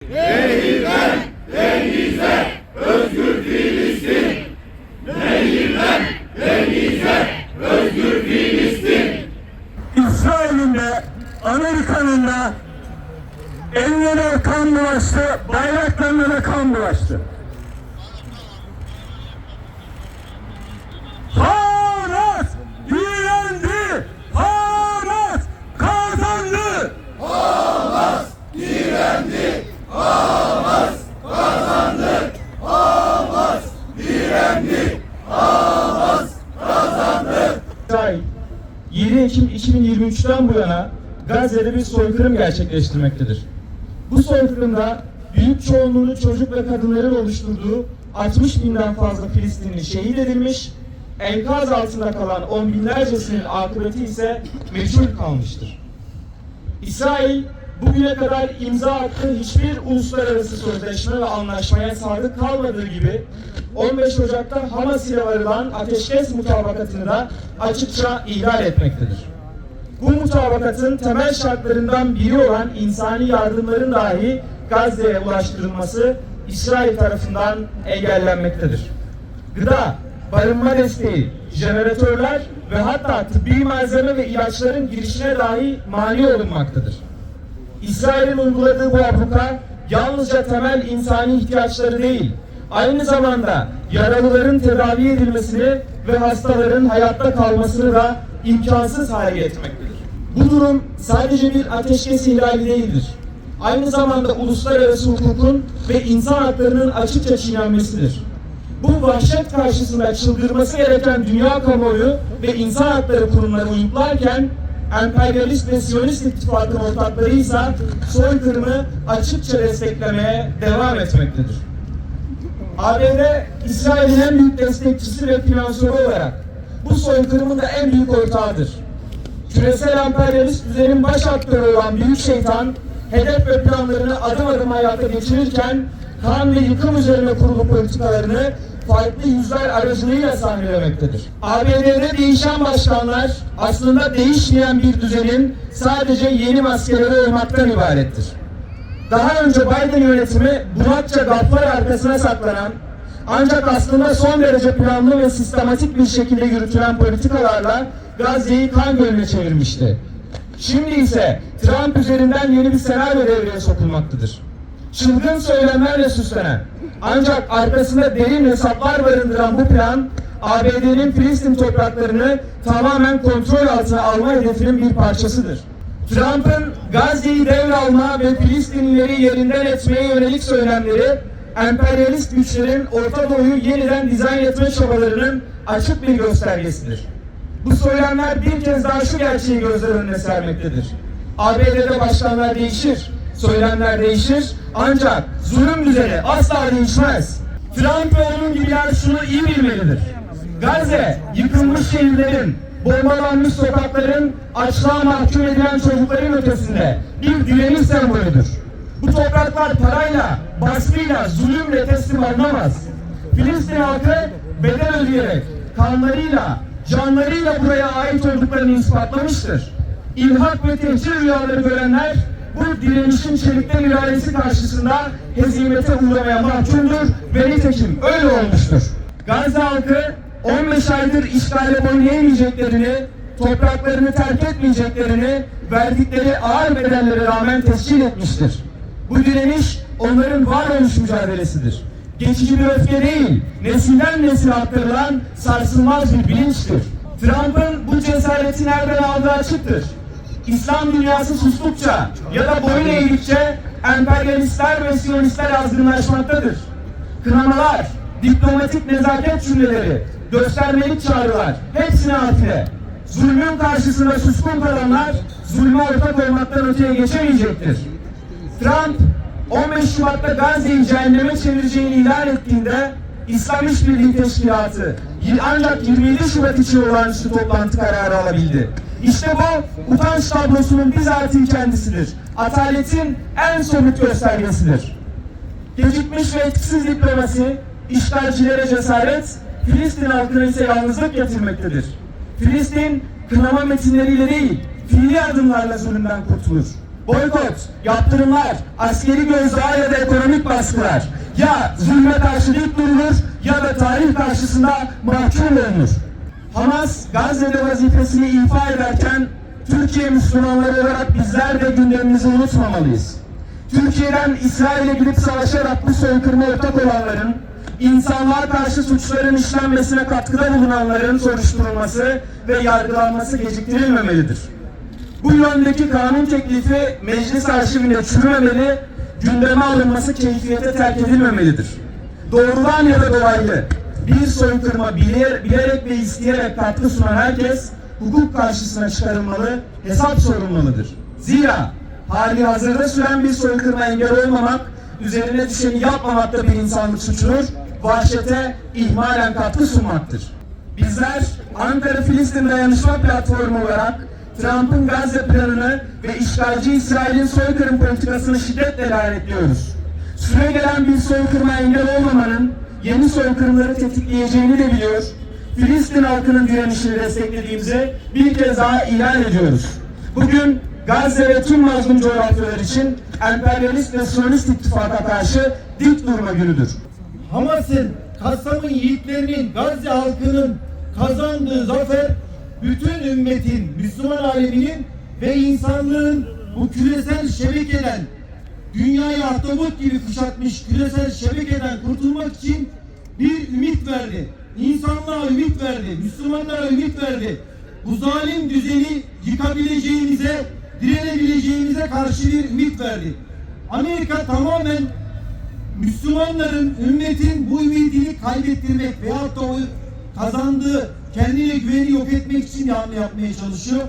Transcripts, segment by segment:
Değiller denize özgür Filistin. Değiller denize özgür Filistin. İsrail'in de Amerika'nın da ellerine kan bulaştı, bayraklarına da kan bulaştı. Hamas direndi, Hamas kazandı. Hamas direndi, Hamas kazandı. Hamas direndi, Hamas kazandı. İsrail 7 Ekim 2023'ten bu yana Gazze'de bir soykırım gerçekleştirmektedir. Bu soykırımda büyük çoğunluğunu çocuk ve kadınların oluşturduğu 60 binden fazla Filistinli şehit edilmiş, enkaz altında kalan on binlercesinin akıbeti ise meçhul kalmıştır. İsrail bugüne kadar imza attığı hiçbir uluslararası sözleşme ve anlaşmaya sadık kalmadığı gibi 15 Ocak'ta Hamas ile varılan ateşkes mutabakatını da açıkça ihlal etmektedir. Bu mutabakatın temel şartlarından biri olan insani yardımların dahi Gazze'ye ulaştırılması İsrail tarafından engellenmektedir. Gıda, barınma desteği, jeneratörler ve hatta tıbbi malzeme ve ilaçların girişine dahi mani olunmaktadır. İsrail'in uyguladığı bu abluka yalnızca temel insani ihtiyaçları değil, aynı zamanda yaralıların tedavi edilmesini ve hastaların hayatta kalmasını da imkansız hale getirmektedir. Bu durum sadece bir ateşkes ihlali değildir. Aynı zamanda uluslararası hukukun ve insan haklarının açıkça çiğnenmesidir. Bu vahşet karşısında çıldırması gereken dünya kamuoyu ve insan hakları kurumları uyuklarken emperyalist ve Siyonist ittifakın ortakları ise soykırımı açıkça desteklemeye devam etmektedir. ABD, İsrail'in en büyük destekçisi ve finansörü olarak bu soykırımın da en büyük ortağıdır. Küresel emperyalist düzenin baş aktörü olan büyük şeytan, hedef ve planlarını adım adım hayata geçirirken kan ve yıkım üzerine kurulu politikalarını farklı yüzler aracılığıyla sahnelemektedir. ABD'de değişen başkanlar aslında değişmeyen bir düzenin sadece yeni maskeleri olmaktan ibarettir. Daha önce Biden yönetimi bunakça gafflar arkasına saklanan, ancak aslında son derece planlı ve sistematik bir şekilde yürütülen politikalarla Gazze'yi kan gölüne çevirmişti. Şimdi ise Trump üzerinden yeni bir senaryo devreye sokulmaktadır. Çılgın söylemlerle süslenen, ancak arkasında derin hesaplar barındıran bu plan, ABD'nin Filistin topraklarını tamamen kontrol altına alma hedefinin bir parçasıdır. Trump'ın Gazze'yi devralma ve Filistinlileri yerinden etmeye yönelik söylemleri, emperyalist güçlerin Orta Doğu'yu yeniden dizayn etme çabalarının açık bir göstergesidir. Bu söylemler bir kez daha şu gerçeği gözler önüne sermektedir. ABD'de başkanlar değişir, söylemler değişir, ancak zulüm düzeni asla değişmez. Trump ve onun gibiler şunu iyi bilmelidir. Gazze, yıkılmış şehirlerin, bombalanmış sokakların, açlığa mahkum edilen çocukların ötesinde bir direniş sembolüdür. Bu topraklar parayla, baskıyla, zulümle teslim alınamaz. Filistin halkı bedel ödeyerek, kanlarıyla, canlarıyla buraya ait olduklarını ispatlamıştır. İlhak ve tehcir rüyaları görenler, bu direnişin çelikten iradesi karşısında hezimete uğramaya mahkumdur ve nitekim öyle olmuştur. Gazze halkı 15 aydır işgale boyun eğmeyeceklerini, topraklarını terk etmeyeceklerini verdikleri ağır bedellere rağmen tescil etmiştir. Bu direniş onların varoluş mücadelesidir. Geçici bir öfke değil, nesilden nesile aktarılan sarsılmaz bir bilinçtir. Trump'ın bu cesareti nereden aldığı açıktır. İslam dünyası sustukça ya da boyun eğdikçe emperyalistler ve siyonistler azgınlaşmaktadır. Kınamalar, diplomatik nezaket cümleleri, göstermelik çağrılar hepsine afile. Zulmün karşısında suskun kalanlar zulme ortak olmaktan öteye geçemeyecektir. Trump 15 Şubat'ta Gazze'yi cehenneme çevireceğini ilan ettiğinde İslam İşbirliği Teşkilatı ancak 27 Şubat için olağanüstü toplantı kararı alabildi. İşte bu utanç tablosunun bizatihi kendisidir. Ataletin en somut göstergesidir. Gecikmiş ve etkisiz diplomasi, işgalcilere cesaret, Filistin halkına ise yalnızlık getirmektedir. Filistin kınama metinleriyle değil, fiili adımlarla zulümden kurtulur. Boykot, yaptırımlar, askeri gözdağı ya da ekonomik baskılar. Ya zulme karşı dik durulur ya da tarih karşısında mahkum olunur. Hamas Gazze'de vazifesini ifa ederken Türkiye Müslümanları olarak bizler de gündemimizi unutmamalıyız. Türkiye'den İsrail'e gidip savaşarak bu soykırıma ortak olanların, insanlığa karşı suçların işlenmesine katkıda bulunanların soruşturulması ve yargılanması geciktirilmemelidir. Bu yöndeki kanun teklifi meclis arşivinde çürümemeli, gündeme alınması keyfiyete terk edilmemelidir. Doğrudan ya da dolaylı bir soykırıma bilerek ve isteyerek katkı sunan herkes hukuk karşısına çıkarılmalı, hesap sorulmalıdır. Zira hali hazırda süren bir soykırıma engel olmamak, üzerine düşeni yapmamak da bir insanlık suçudur, vahşete ihmalen katkı sunmaktır. Bizler Ankara-Filistin Dayanışma Platformu olarak Trump'ın Gazze planını ve işgalci İsrail'in soykırım politikasını şiddetle lanetliyoruz. Süregelen bir soykırıma engel olmamanın yeni soykırımları tetikleyeceğini de biliyor, Filistin halkının direnişini desteklediğimizi bir kez daha ilan ediyoruz. Bugün Gazze ve tüm mazlum coğrafyalar için emperyalist ve Siyonist ittifaka karşı dik durma günüdür. Hamas'ın, Kassam'ın yiğitlerinin, Gazze halkının kazandığı zafer, bütün ümmetin, Müslüman aleminin ve insanlığın bu küresel şebekeden, dünyayı ahtapot gibi kuşatmış küresel şebekeden kurtulmak için bir ümit verdi. İnsanlığa ümit verdi, Müslümanlara ümit verdi. Bu zalim düzeni yıkabileceğimize, direnebileceğimize karşı bir ümit verdi. Amerika tamamen Müslümanların, ümmetin bu ümidini kaybettirmek veyahut da o kazandığı kendine güveni yok etmek için yapmaya çalışıyor.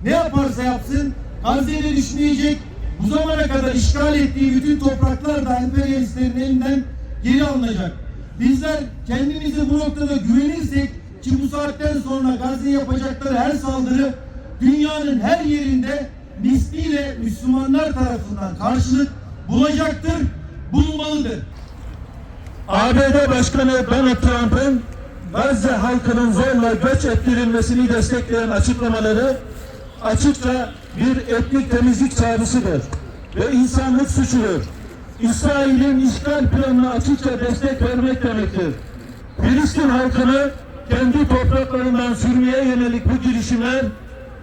Ne yaparsa yapsın Gazze'ye düşmeyecek. Bu zamana kadar işgal ettiği bütün topraklar da emperyalistlerin elinden geri alınacak. Bizler kendimize bu noktada güvenirsek ki bu saatten sonra Gazze'ye yapacakları her saldırı dünyanın her yerinde misliyle Müslümanlar tarafından karşılık bulacaktır, bulunmalıdır. ABD Başkanı Donald Trump'ın Gazze halkının zorla göç ettirilmesini destekleyen açıklamaları açıkça bir etnik temizlik çağrısıdır ve insanlık suçudur. İsrail'in işgal planına açıkça destek vermek demektir. Filistin halkını kendi topraklarından sürmeye yönelik bu girişimler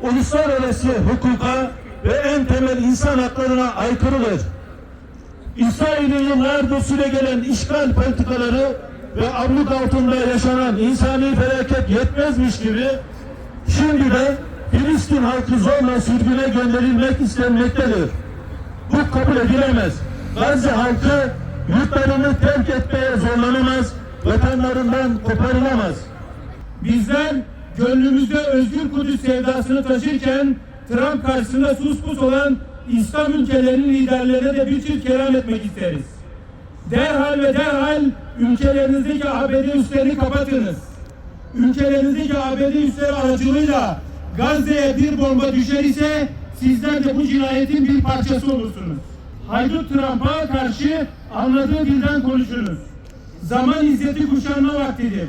uluslararası hukuka ve en temel insan haklarına aykırıdır. İsrail'in yıllardır süregelen işgal politikaları ve abluk altında yaşanan insani felaket yetmezmiş gibi şimdi de Filistin halkı zorla sürgüne gönderilmek istenmektedir. Bu kabul edilemez. Gazze halkı yurtlarını terk etmeye zorlanamaz, vatanlarından koparılamaz. Bizler gönlümüzde özgür Kudüs sevdasını taşırken Trump karşısında sus pus olan İslam ülkelerinin liderlerine de bir çift kelam etmek isteriz. Derhal ve derhal ülkelerinizdeki ABD üslerini kapatınız. Ülkelerinizdeki ABD üsleri aracılığıyla Gazze'ye bir bomba düşer ise sizler de bu cinayetin bir parçası olursunuz. Haydut Trump'a karşı anladığı dilden konuşunuz. Zaman izzeti kuşanma vaktidir.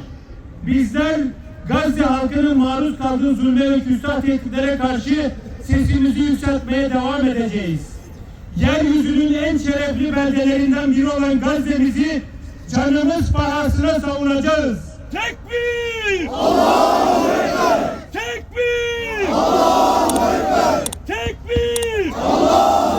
Bizler Gazze halkının maruz kaldığı zulme ve küstah tehditlere karşı sesimizi yükseltmeye devam edeceğiz. Yeryüzünün en şerefli beldelerinden biri olan Gazze'mizi canımız pahasına savunacağız. Tekbir! Allahu Ekber! Tekbir! Allahu Ekber! Tekbir! Allahu